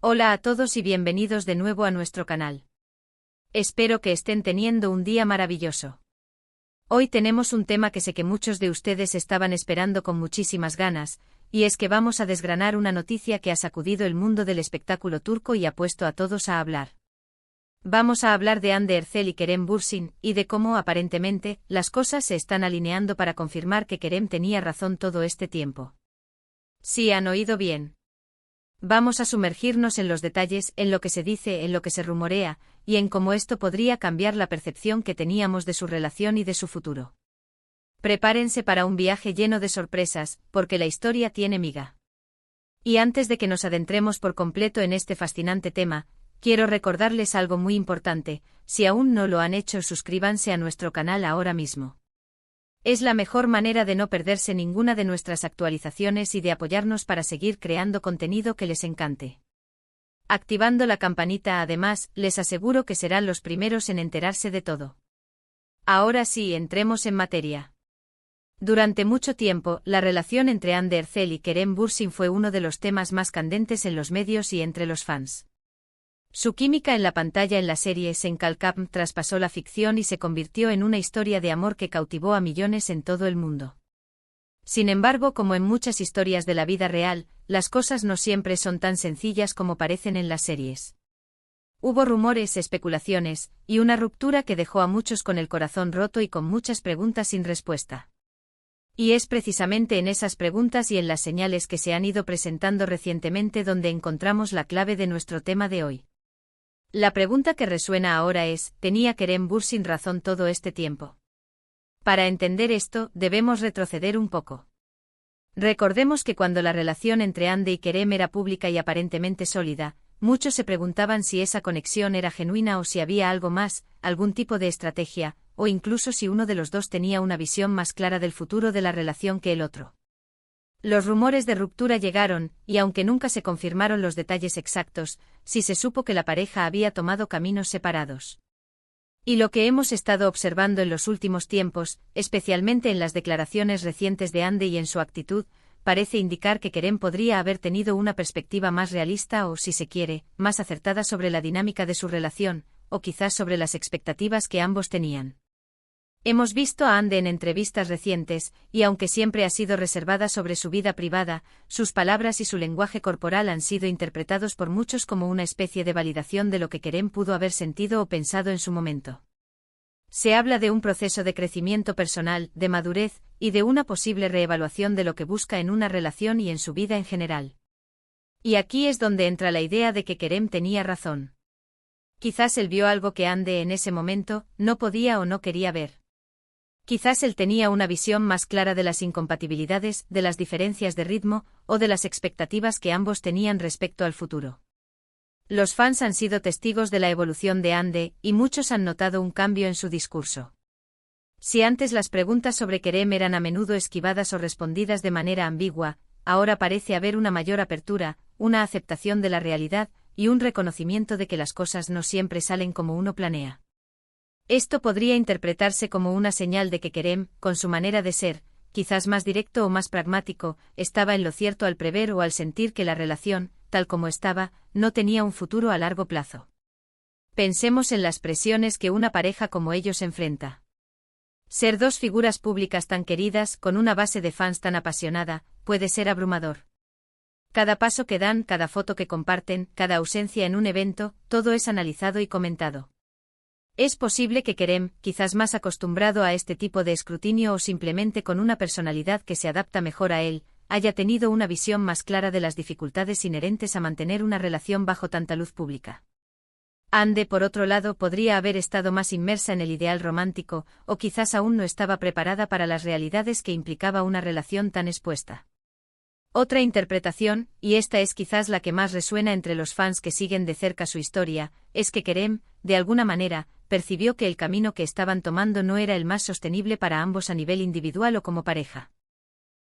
Hola a todos y bienvenidos de nuevo a nuestro canal. Espero que estén teniendo un día maravilloso. Hoy tenemos un tema que sé que muchos de ustedes estaban esperando con muchísimas ganas, y es que vamos a desgranar una noticia que ha sacudido el mundo del espectáculo turco y ha puesto a todos a hablar. Vamos a hablar de Hande Erçel y Kerem Bürsin, y de cómo, aparentemente, las cosas se están alineando para confirmar que Kerem tenía razón todo este tiempo. Sí, han oído bien. Vamos a sumergirnos en los detalles, en lo que se dice, en lo que se rumorea, y en cómo esto podría cambiar la percepción que teníamos de su relación y de su futuro. Prepárense para un viaje lleno de sorpresas, porque la historia tiene miga. Y antes de que nos adentremos por completo en este fascinante tema, quiero recordarles algo muy importante: si aún no lo han hecho, suscríbanse a nuestro canal ahora mismo. Es la mejor manera de no perderse ninguna de nuestras actualizaciones y de apoyarnos para seguir creando contenido que les encante. Activando la campanita, además, les aseguro que serán los primeros en enterarse de todo. Ahora sí, entremos en materia. Durante mucho tiempo, la relación entre Hande Erçel y Kerem Bürsin fue uno de los temas más candentes en los medios y entre los fans. Su química en la pantalla en la serie Senkalkam traspasó la ficción y se convirtió en una historia de amor que cautivó a millones en todo el mundo. Sin embargo, como en muchas historias de la vida real, las cosas no siempre son tan sencillas como parecen en las series. Hubo rumores, especulaciones, y una ruptura que dejó a muchos con el corazón roto y con muchas preguntas sin respuesta. Y es precisamente en esas preguntas y en las señales que se han ido presentando recientemente donde encontramos la clave de nuestro tema de hoy. La pregunta que resuena ahora es: ¿tenía Kerem Bürsin razón todo este tiempo? Para entender esto, debemos retroceder un poco. Recordemos que cuando la relación entre Hande y Kerem era pública y aparentemente sólida, muchos se preguntaban si esa conexión era genuina o si había algo más, algún tipo de estrategia, o incluso si uno de los dos tenía una visión más clara del futuro de la relación que el otro. Los rumores de ruptura llegaron, y aunque nunca se confirmaron los detalles exactos, sí se supo que la pareja había tomado caminos separados. Y lo que hemos estado observando en los últimos tiempos, especialmente en las declaraciones recientes de Hande y en su actitud, parece indicar que Kerem podría haber tenido una perspectiva más realista o, si se quiere, más acertada sobre la dinámica de su relación, o quizás sobre las expectativas que ambos tenían. Hemos visto a Hande en entrevistas recientes, y aunque siempre ha sido reservada sobre su vida privada, sus palabras y su lenguaje corporal han sido interpretados por muchos como una especie de validación de lo que Kerem pudo haber sentido o pensado en su momento. Se habla de un proceso de crecimiento personal, de madurez, y de una posible reevaluación de lo que busca en una relación y en su vida en general. Y aquí es donde entra la idea de que Kerem tenía razón. Quizás él vio algo que Hande en ese momento no podía o no quería ver. Quizás él tenía una visión más clara de las incompatibilidades, de las diferencias de ritmo, o de las expectativas que ambos tenían respecto al futuro. Los fans han sido testigos de la evolución de Hande, y muchos han notado un cambio en su discurso. Si antes las preguntas sobre Kerem eran a menudo esquivadas o respondidas de manera ambigua, ahora parece haber una mayor apertura, una aceptación de la realidad, y un reconocimiento de que las cosas no siempre salen como uno planea. Esto podría interpretarse como una señal de que Kerem, con su manera de ser, quizás más directo o más pragmático, estaba en lo cierto al prever o al sentir que la relación, tal como estaba, no tenía un futuro a largo plazo. Pensemos en las presiones que una pareja como ellos enfrenta. Ser dos figuras públicas tan queridas, con una base de fans tan apasionada, puede ser abrumador. Cada paso que dan, cada foto que comparten, cada ausencia en un evento, todo es analizado y comentado. Es posible que Kerem, quizás más acostumbrado a este tipo de escrutinio o simplemente con una personalidad que se adapta mejor a él, haya tenido una visión más clara de las dificultades inherentes a mantener una relación bajo tanta luz pública. Hande, por otro lado, podría haber estado más inmersa en el ideal romántico, o quizás aún no estaba preparada para las realidades que implicaba una relación tan expuesta. Otra interpretación, y esta es quizás la que más resuena entre los fans que siguen de cerca su historia, es que Kerem, de alguna manera, percibió que el camino que estaban tomando no era el más sostenible para ambos a nivel individual o como pareja.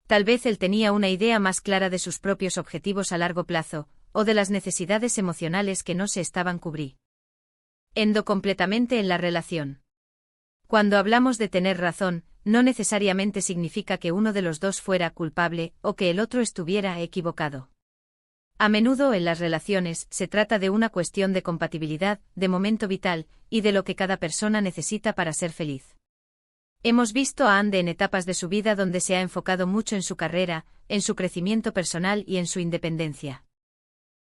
Tal vez él tenía una idea más clara de sus propios objetivos a largo plazo, o de las necesidades emocionales que no se estaban cubriendo completamente en la relación. Cuando hablamos de tener razón, no necesariamente significa que uno de los dos fuera culpable, o que el otro estuviera equivocado. A menudo en las relaciones se trata de una cuestión de compatibilidad, de momento vital, y de lo que cada persona necesita para ser feliz. Hemos visto a Ande en etapas de su vida donde se ha enfocado mucho en su carrera, en su crecimiento personal y en su independencia.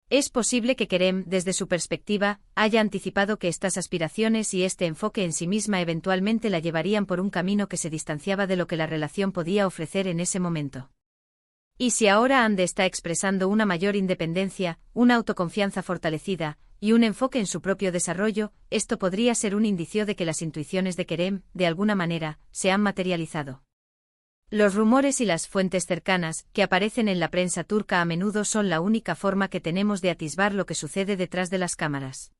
Es posible que Kerem, desde su perspectiva, haya anticipado que estas aspiraciones y este enfoque en sí misma eventualmente la llevarían por un camino que se distanciaba de lo que la relación podía ofrecer en ese momento. Y si ahora Ande está expresando una mayor independencia, una autoconfianza fortalecida, y un enfoque en su propio desarrollo, esto podría ser un indicio de que las intuiciones de Kerem, de alguna manera, se han materializado. Los rumores y las fuentes cercanas, que aparecen en la prensa turca a menudo son la única forma que tenemos de atisbar lo que sucede detrás de las cámaras.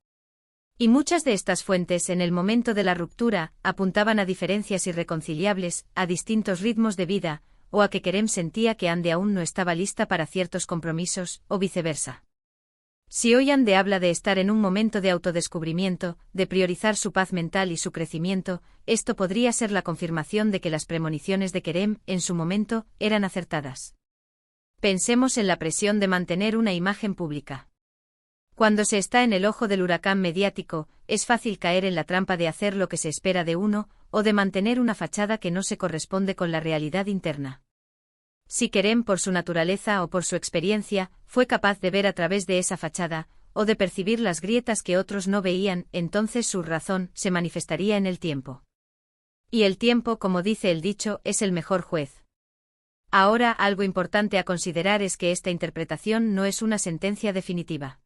Y muchas de estas fuentes en el momento de la ruptura, apuntaban a diferencias irreconciliables, a distintos ritmos de vida, o a que Kerem sentía que Ande aún no estaba lista para ciertos compromisos, o viceversa. Si hoy Ande habla de estar en un momento de autodescubrimiento, de priorizar su paz mental y su crecimiento, esto podría ser la confirmación de que las premoniciones de Kerem, en su momento, eran acertadas. Pensemos en la presión de mantener una imagen pública. Cuando se está en el ojo del huracán mediático, es fácil caer en la trampa de hacer lo que se espera de uno, o de mantener una fachada que no se corresponde con la realidad interna. Si Kerem, por su naturaleza o por su experiencia, fue capaz de ver a través de esa fachada, o de percibir las grietas que otros no veían, entonces su razón se manifestaría en el tiempo. Y el tiempo, como dice el dicho, es el mejor juez. Ahora, algo importante a considerar es que esta interpretación no es una sentencia definitiva.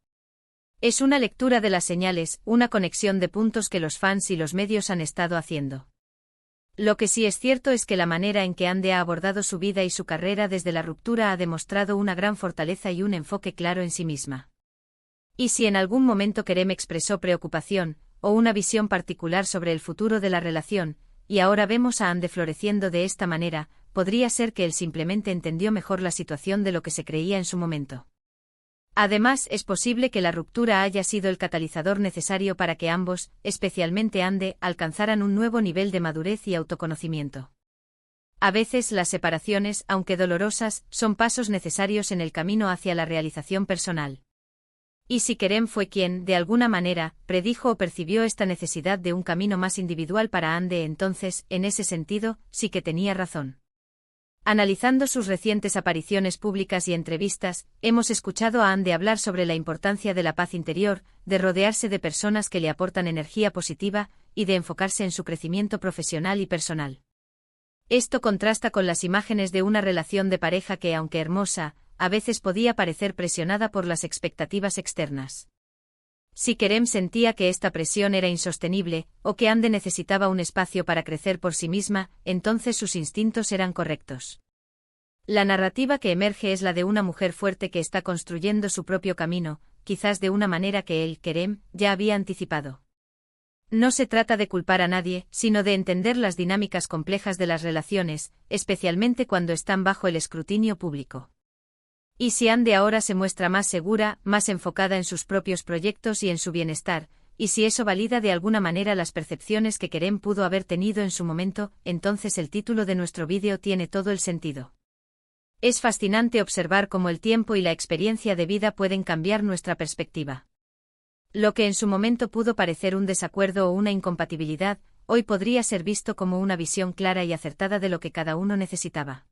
Es una lectura de las señales, una conexión de puntos que los fans y los medios han estado haciendo. Lo que sí es cierto es que la manera en que Ande ha abordado su vida y su carrera desde la ruptura ha demostrado una gran fortaleza y un enfoque claro en sí misma. Y si en algún momento Kerem expresó preocupación, o una visión particular sobre el futuro de la relación, y ahora vemos a Ande floreciendo de esta manera, podría ser que él simplemente entendió mejor la situación de lo que se creía en su momento. Además, es posible que la ruptura haya sido el catalizador necesario para que ambos, especialmente Ande, alcanzaran un nuevo nivel de madurez y autoconocimiento. A veces las separaciones, aunque dolorosas, son pasos necesarios en el camino hacia la realización personal. Y si Kerem fue quien, de alguna manera, predijo o percibió esta necesidad de un camino más individual para Ande, entonces, en ese sentido, sí que tenía razón. Analizando sus recientes apariciones públicas y entrevistas, hemos escuchado a Ande hablar sobre la importancia de la paz interior, de rodearse de personas que le aportan energía positiva, y de enfocarse en su crecimiento profesional y personal. Esto contrasta con las imágenes de una relación de pareja que, aunque hermosa, a veces podía parecer presionada por las expectativas externas. Si Kerem sentía que esta presión era insostenible, o que Ande necesitaba un espacio para crecer por sí misma, entonces sus instintos eran correctos. La narrativa que emerge es la de una mujer fuerte que está construyendo su propio camino, quizás de una manera que él, Kerem, ya había anticipado. No se trata de culpar a nadie, sino de entender las dinámicas complejas de las relaciones, especialmente cuando están bajo el escrutinio público. Y si Ande ahora se muestra más segura, más enfocada en sus propios proyectos y en su bienestar, y si eso valida de alguna manera las percepciones que Kerem pudo haber tenido en su momento, entonces el título de nuestro vídeo tiene todo el sentido. Es fascinante observar cómo el tiempo y la experiencia de vida pueden cambiar nuestra perspectiva. Lo que en su momento pudo parecer un desacuerdo o una incompatibilidad, hoy podría ser visto como una visión clara y acertada de lo que cada uno necesitaba.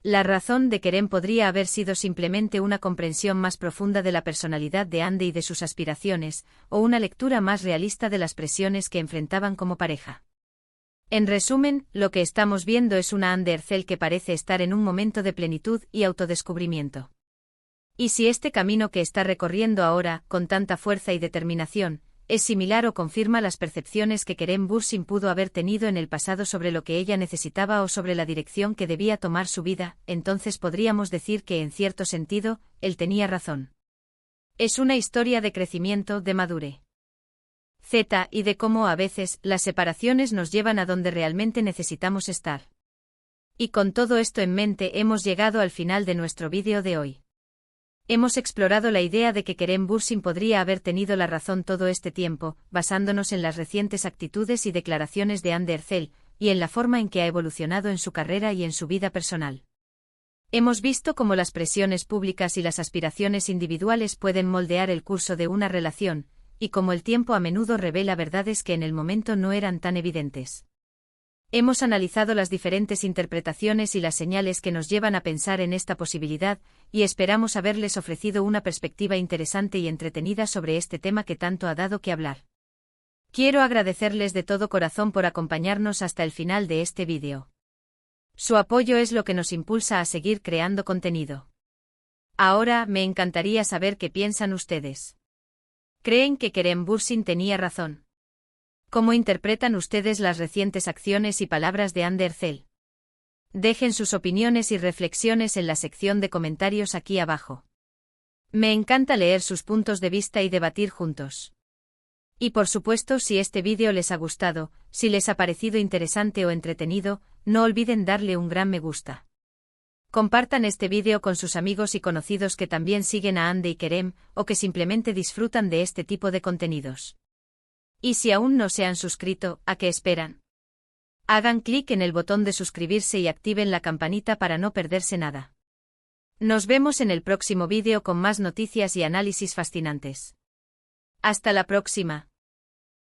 La razón de Kerem podría haber sido simplemente una comprensión más profunda de la personalidad de Ande y de sus aspiraciones, o una lectura más realista de las presiones que enfrentaban como pareja. En resumen, lo que estamos viendo es una Ande Ercel que parece estar en un momento de plenitud y autodescubrimiento. Y si este camino que está recorriendo ahora, con tanta fuerza y determinación, es similar o confirma las percepciones que Kerem Bürsin pudo haber tenido en el pasado sobre lo que ella necesitaba o sobre la dirección que debía tomar su vida, entonces podríamos decir que, en cierto sentido, él tenía razón. Es una historia de crecimiento, de madurez, y de cómo a veces las separaciones nos llevan a donde realmente necesitamos estar. Y con todo esto en mente hemos llegado al final de nuestro vídeo de hoy. Hemos explorado la idea de que Kerem Bürsin podría haber tenido la razón todo este tiempo, basándonos en las recientes actitudes y declaraciones de Ande Ercel, y en la forma en que ha evolucionado en su carrera y en su vida personal. Hemos visto cómo las presiones públicas y las aspiraciones individuales pueden moldear el curso de una relación, y cómo el tiempo a menudo revela verdades que en el momento no eran tan evidentes. Hemos analizado las diferentes interpretaciones y las señales que nos llevan a pensar en esta posibilidad, y esperamos haberles ofrecido una perspectiva interesante y entretenida sobre este tema que tanto ha dado que hablar. Quiero agradecerles de todo corazón por acompañarnos hasta el final de este vídeo. Su apoyo es lo que nos impulsa a seguir creando contenido. Ahora, me encantaría saber qué piensan ustedes. ¿Creen que Kerem Bürsin tenía razón? ¿Cómo interpretan ustedes las recientes acciones y palabras de Hande Erçel? Dejen sus opiniones y reflexiones en la sección de comentarios aquí abajo. Me encanta leer sus puntos de vista y debatir juntos. Y por supuesto, si este vídeo les ha gustado, si les ha parecido interesante o entretenido, no olviden darle un gran me gusta. Compartan este vídeo con sus amigos y conocidos que también siguen a Hande y Kerem, o que simplemente disfrutan de este tipo de contenidos. Y si aún no se han suscrito, ¿a qué esperan? Hagan clic en el botón de suscribirse y activen la campanita para no perderse nada. Nos vemos en el próximo vídeo con más noticias y análisis fascinantes. Hasta la próxima.